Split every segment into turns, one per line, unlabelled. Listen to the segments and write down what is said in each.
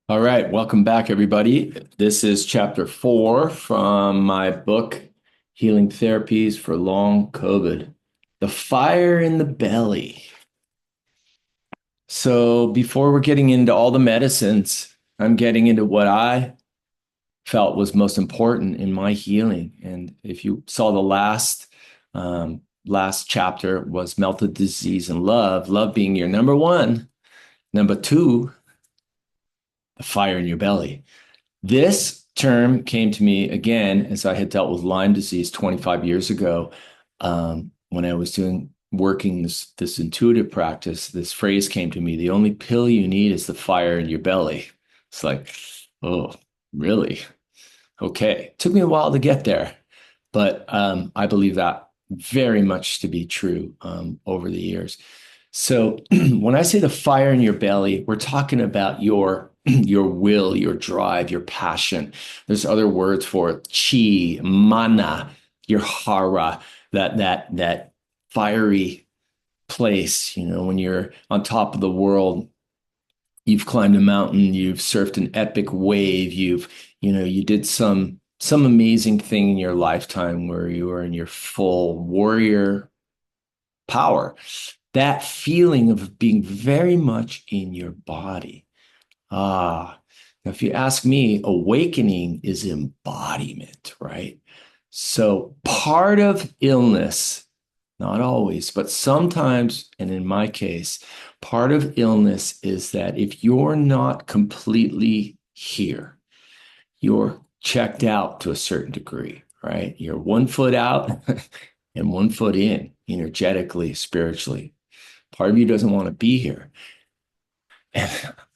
All right, welcome back, everybody. This is chapter 4 from my book, Healing Therapies for Long COVID. The fire in the belly. So, before we're getting into all the medicines, I'm getting into what I felt was most important in my healing. And if you saw the last chapter was Melted Disease and Love being your number one. Number two, the fire in your belly. This term came to me again as I had dealt with Lyme disease 25 years ago, when I was working this intuitive practice. This phrase came to me: the only pill you need is the fire in your belly. It's like, oh, really? Okay. It took me a while to get there, but I believe that very much to be true over the years. So when I say the fire in your belly, we're talking about your will, your drive, your passion. There's other words for it: chi, mana, your hara, that fiery place. You know, when you're on top of the world, you've climbed a mountain, you've surfed an epic wave, you did some amazing thing in your lifetime where you were in your full warrior power. That feeling of being very much in your body. Now if you ask me, awakening is embodiment, right? So part of illness, not always, but sometimes, and in my case, part of illness is that if you're not completely here, you're checked out to a certain degree, right? You're 1 foot out and 1 foot in, energetically, spiritually. Part of you doesn't want to be here. And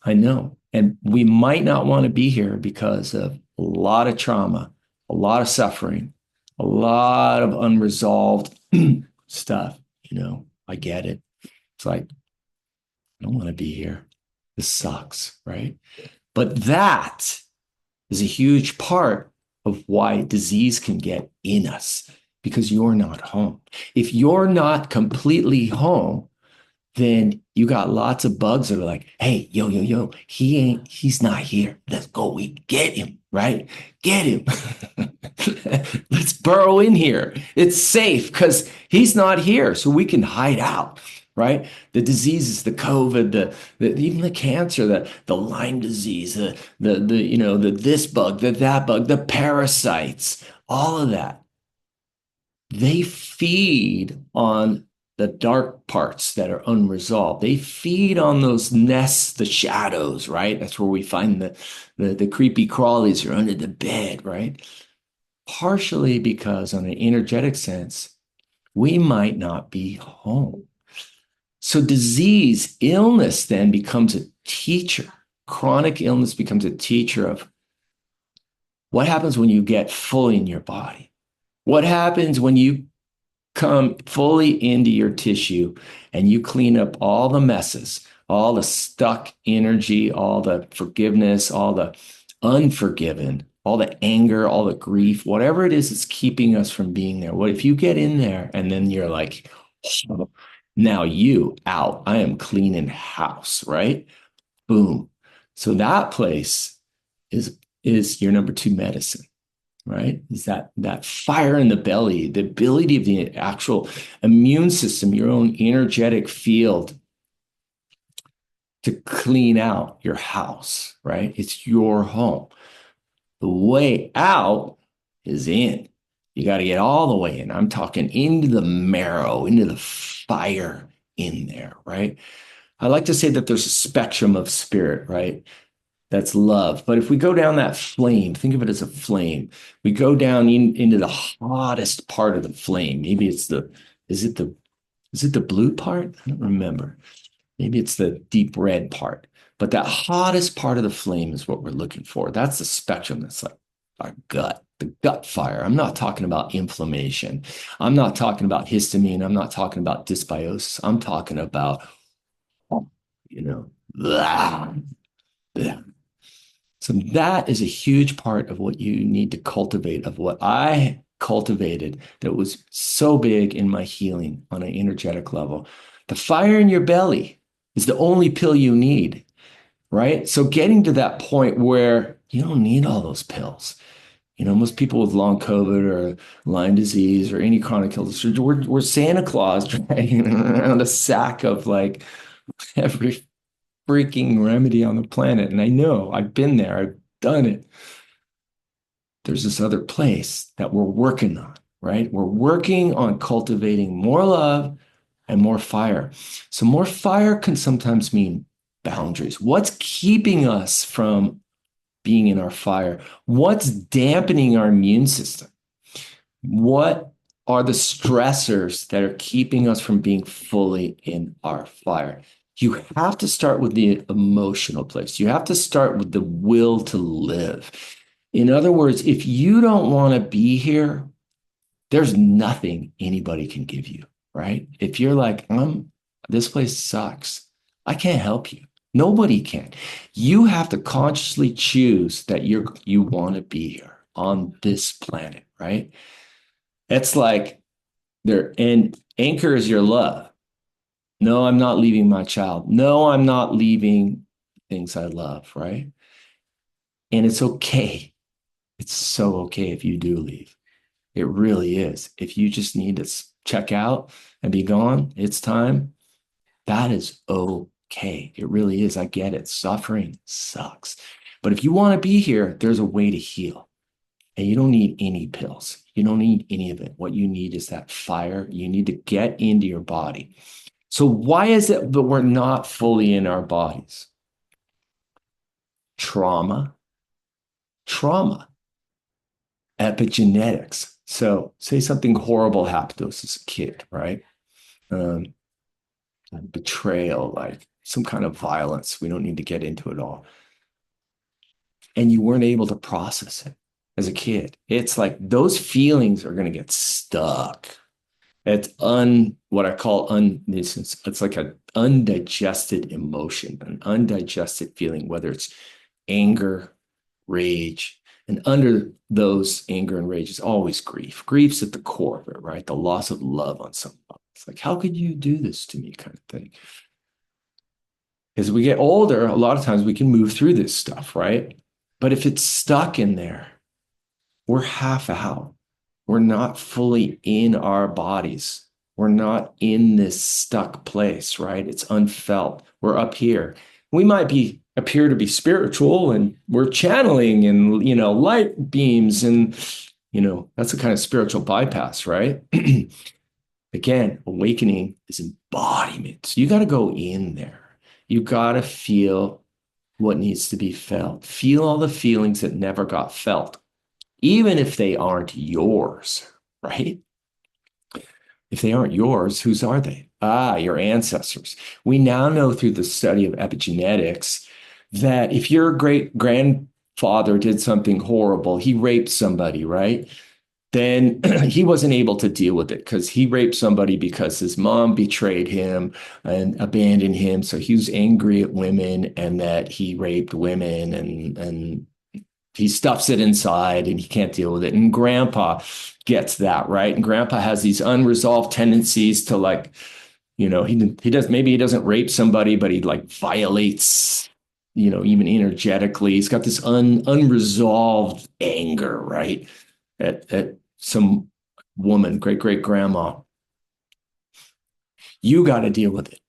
I know. And we might not want to be here because of a lot of trauma, a lot of suffering, a lot of unresolved stuff. I get it. It's like, I don't want to be here. This sucks, right? But that is a huge part of why disease can get in us, because you're not home. If you're not completely home, then you got lots of bugs that are like, hey, yo, he's not here. Let's go. We get him, right? Get him. Let's burrow in here. It's safe because he's not here. So we can hide out, right? The diseases, the COVID, even the cancer, the Lyme disease, the this bug, that bug, the parasites, all of that. They feed on the dark parts that are unresolved. They feed on those nests, the shadows, right? That's where we find the creepy crawlies are under the bed, right? Partially because, on an energetic sense, we might not be home. So disease, illness then becomes a teacher. Chronic illness becomes a teacher of what happens when you get fully in your body. What happens when you come fully into your tissue and you clean up all the messes, all the stuck energy, all the forgiveness, all the unforgiven, all the anger, all the grief, whatever it is that's keeping us from being there. What if you get in there and then you're like, oh, now you out, I am cleaning house, right? Boom. So that place is your number two medicine, right? Is that fire in the belly, the ability of the actual immune system, your own energetic field, to clean out your house, right? It's your home. The way out is in. You got to get all the way in. I'm talking into the marrow, into the fire in there, right? I like to say that there's a spectrum of spirit, right? That's love. But if we go down that flame, think of it as a flame. We go down into the hottest part of the flame. Maybe is it the blue part? I don't remember. Maybe it's the deep red part. But that hottest part of the flame is what we're looking for. That's the spectrum. That's like our gut, the gut fire. I'm not talking about inflammation. I'm not talking about histamine. I'm not talking about dysbiosis. I'm talking about, blah, blah. So that is a huge part of what you need to cultivate, of what I cultivated that was so big in my healing on an energetic level. The fire in your belly is the only pill you need, right? So getting to that point where you don't need all those pills. Most people with long COVID or Lyme disease or any chronic illness, we're Santa Claus dragging around a sack of like every freaking remedy on the planet. And I know I've been there, I've done it. There's this other place that we're working on, right? We're working on cultivating more love and more fire. So, more fire can sometimes mean boundaries. What's keeping us from being in our fire? What's dampening our immune system? What are the stressors that are keeping us from being fully in our fire? You have to start with the emotional place. You have to start with the will to live. In other words, if you don't want to be here, there's nothing anybody can give you, right? If you're like, this place sucks, I can't help you. Nobody can. You have to consciously choose that you want to be here on this planet, right? It's like there, and anchor is your love. No, I'm not leaving my child. No, I'm not leaving things I love, right? And it's okay. It's so okay if you do leave. It really is. If you just need to check out and be gone, it's time. That is okay. It really is. I get it. Suffering sucks. But if you want to be here, there's a way to heal. And you don't need any pills. You don't need any of it. What you need is that fire. You need to get into your body. So, why is it that we're not fully in our bodies? Trauma, trauma, epigenetics. So, say something horrible happened to us as a kid, right? Um, Betrayal, like some kind of violence. We don't need to get into it all. And you weren't able to process it as a kid. It's like those feelings are going to get stuck. It's what I call it's like an undigested emotion, an undigested feeling, whether it's anger, rage, and under those anger and rage is always grief. Grief's at the core of it, right? The loss of love on someone. It's like, how could you do this to me, kind of thing. As we get older, a lot of times we can move through this stuff, right? But if it's stuck in there, we're half out. We're not fully in our bodies. We're not in this stuck place, right? It's unfelt. We're up here. We might appear to be spiritual and we're channeling and, light beams and, that's a kind of spiritual bypass, right? Again, awakening is embodiment. So you got to go in there. You got to feel what needs to be felt. Feel all the feelings that never got felt, even if they aren't yours, right? If they aren't yours, whose are they? Your ancestors. We now know through the study of epigenetics that if your great grandfather did something horrible, he raped somebody, right? Then he wasn't able to deal with it because he raped somebody because his mom betrayed him and abandoned him. So he was angry at women and that he raped women and he stuffs it inside and he can't deal with it. And grandpa gets that, right? And grandpa has these unresolved tendencies to he doesn't rape somebody, but he like violates, even energetically. He's got this unresolved anger, right? At some woman, great grandma. You got to deal with it,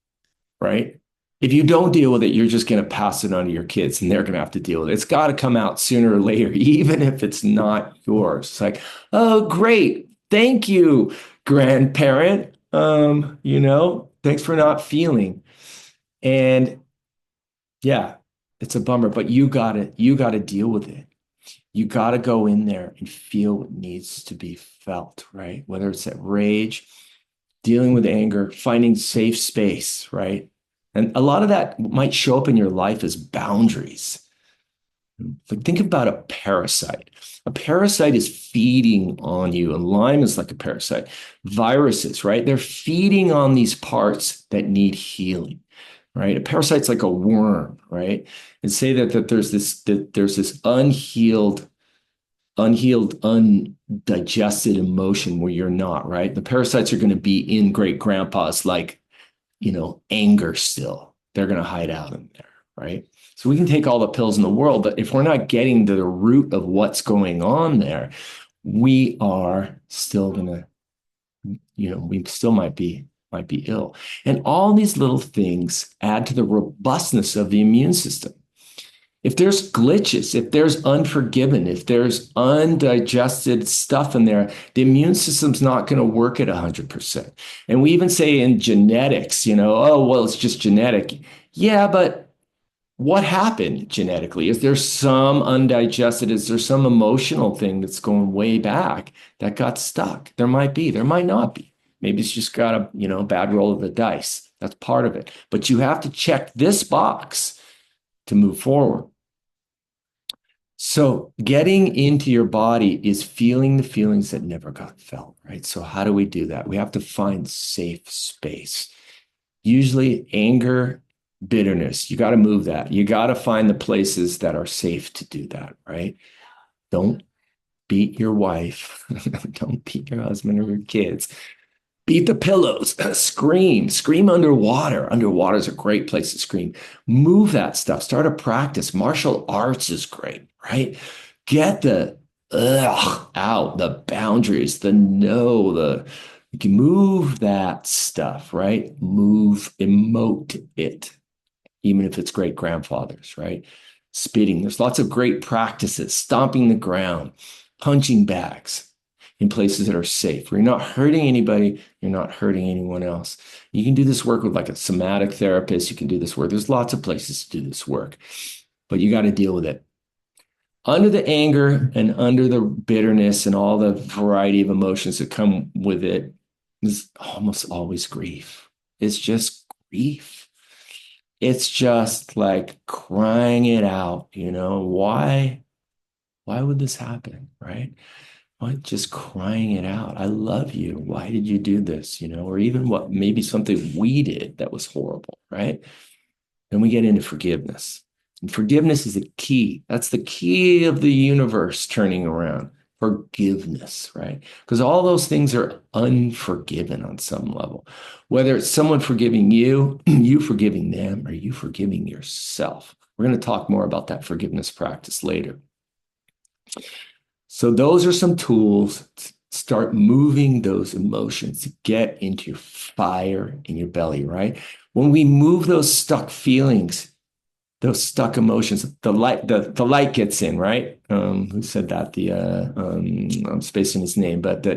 right? If you don't deal with it, you're just going to pass it on to your kids and they're going to have to deal with it. It's got to come out sooner or later, even if it's not yours. It's like, oh, great. Thank you, grandparent. Thanks for not feeling. And yeah, it's a bummer, but you got to deal with it. You got to go in there and feel what needs to be felt, right? Whether it's that rage, dealing with anger, finding safe space, right? And a lot of that might show up in your life as boundaries. Like think about a parasite. A parasite is feeding on you, and Lyme is like a parasite. Viruses, right? They're feeding on these parts that need healing, right? A parasite's like a worm, right? And say that there's this undigested emotion where you're not, right? The parasites are going to be in great grandpa's like anger still. They're going to hide out in there, right? So we can take all the pills in the world, but if we're not getting to the root of what's going on there, we are still gonna, we still might be ill. And all these little things add to the robustness of the immune system. If there's glitches, if there's unforgiven, if there's undigested stuff in there, the immune system's not going to work at 100%. And we even say in genetics, oh, well, it's just genetic. Yeah, but what happened genetically? Is there some undigested? Is there some emotional thing that's going way back that got stuck? There might be, there might not be. Maybe it's just got a bad roll of the dice. That's part of it. But you have to check this box to move forward. So getting into your body is feeling the feelings that never got felt, right? So how do we do that? We have to find safe space. Usually anger, bitterness, you got to move that. You got to find the places that are safe to do that, right? Don't beat your wife. Don't beat your husband or your kids. Beat the pillows, scream underwater. Underwater is a great place to scream. Move that stuff. Start a practice. Martial arts is great, right? Get the out, the boundaries, the no, you can move that stuff, right? Emote it, even if it's great grandfathers, right? Spitting. There's lots of great practices. Stomping the ground, punching bags in places that are safe, where you're not hurting anybody, you're not hurting anyone else. You can do this work with like a somatic therapist. You can do this work. There's lots of places to do this work, but you got to deal with it. Under the anger and under the bitterness and all the variety of emotions that come with it is almost always grief. It's just grief. It's just like crying it out, why would this happen, right? Just crying it out. I love you. Why did you do this? Or even what maybe something we did that was horrible, right? Then we get into forgiveness. And forgiveness is the key. That's the key of the universe turning around. Forgiveness, right? Because all those things are unforgiven on some level. Whether it's someone forgiving you, you forgiving them, or you forgiving yourself. We're going to talk more about that forgiveness practice later. So those are some tools to start moving those emotions to get into your fire in your belly, right? When we move those stuck feelings, those stuck emotions, the light gets in, right? Who said that? I'm spacing his name, but the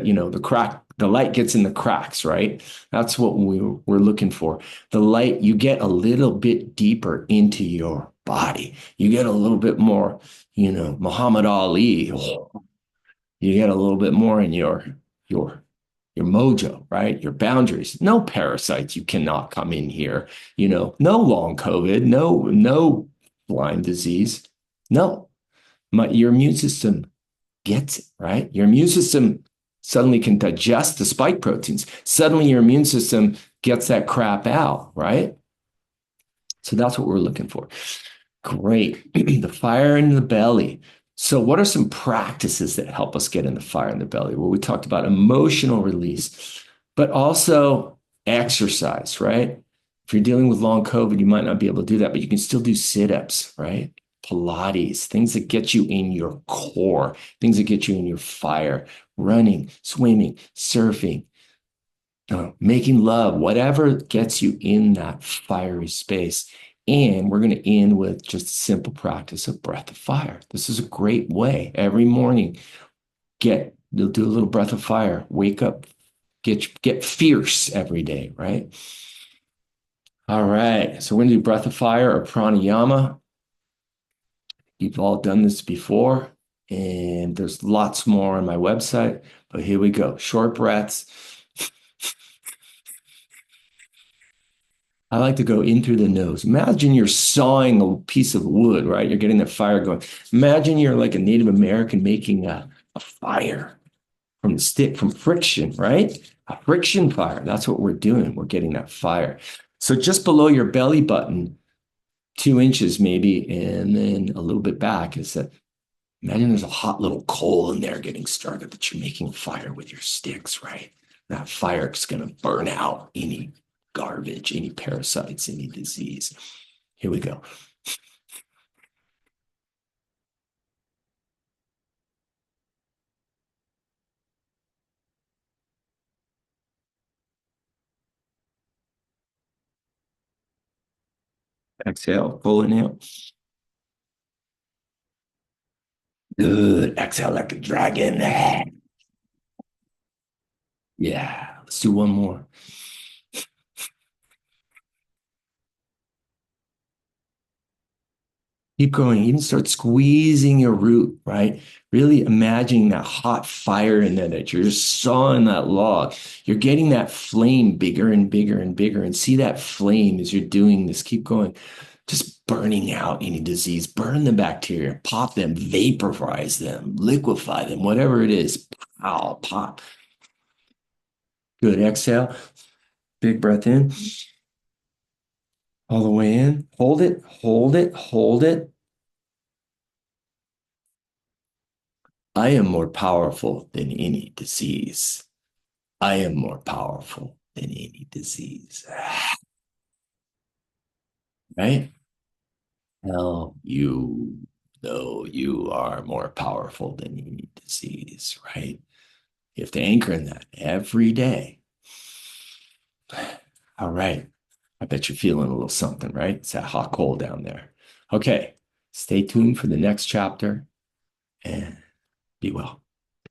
light gets in the cracks, right? That's what we're looking for. The light, you get a little bit deeper into your body. You get a little bit more, Muhammad Ali. You get a little bit more in your mojo, right? Your boundaries. No parasites. You cannot come in here. No long COVID. No Lyme disease. No, your immune system gets it, right? Your immune system suddenly can digest the spike proteins. Suddenly your immune system gets that crap out, right? So that's what we're looking for. Great. The fire in the belly. So what are some practices that help us get in the fire in the belly? Well, we talked about emotional release, but also exercise, right? If you're dealing with long COVID, you might not be able to do that, but you can still do sit-ups, right? Pilates, things that get you in your core, things that get you in your fire, running, swimming, surfing, making love, whatever gets you in that fiery space. And we're going to end with just a simple practice of breath of fire. This is a great way. Every morning, do a little breath of fire. Wake up, get fierce every day, right? All right. So we're going to do breath of fire or pranayama. You've all done this before, and there's lots more on my website. But here we go. Short breaths. I like to go in through the nose. Imagine you're sawing a piece of wood, right? You're getting the fire going. Imagine you're like a Native American making a fire from the stick, from friction, right? A friction fire. That's what we're doing. We're getting that fire. So just below your belly button, 2 inches maybe, and then a little bit back is that. Imagine there's a hot little coal in there getting started that you're making a fire with your sticks, right? That fire is going to burn out any garbage, any parasites, any disease. Here we go. Exhale, full inhale. Good. Exhale like a dragon. Yeah. Let's do one more. Keep going. Even start squeezing your root, right? Really imagining that hot fire in there that you're just sawing that log. You're getting that flame bigger and bigger and bigger. And see that flame as you're doing this. Keep going. Just burning out any disease. Burn the bacteria. Pop them. Vaporize them. Liquefy them. Whatever it is. Pow, pop. Good. Exhale. Big breath in. All the way in. Hold it. Hold it. Hold it. I am more powerful than any disease. I am more powerful than any disease. Right? Hell, you know you are more powerful than any disease, right? You have to anchor in that every day. All right. I bet you're feeling a little something, right? It's that hot cold down there. Okay. Stay tuned for the next chapter and be well.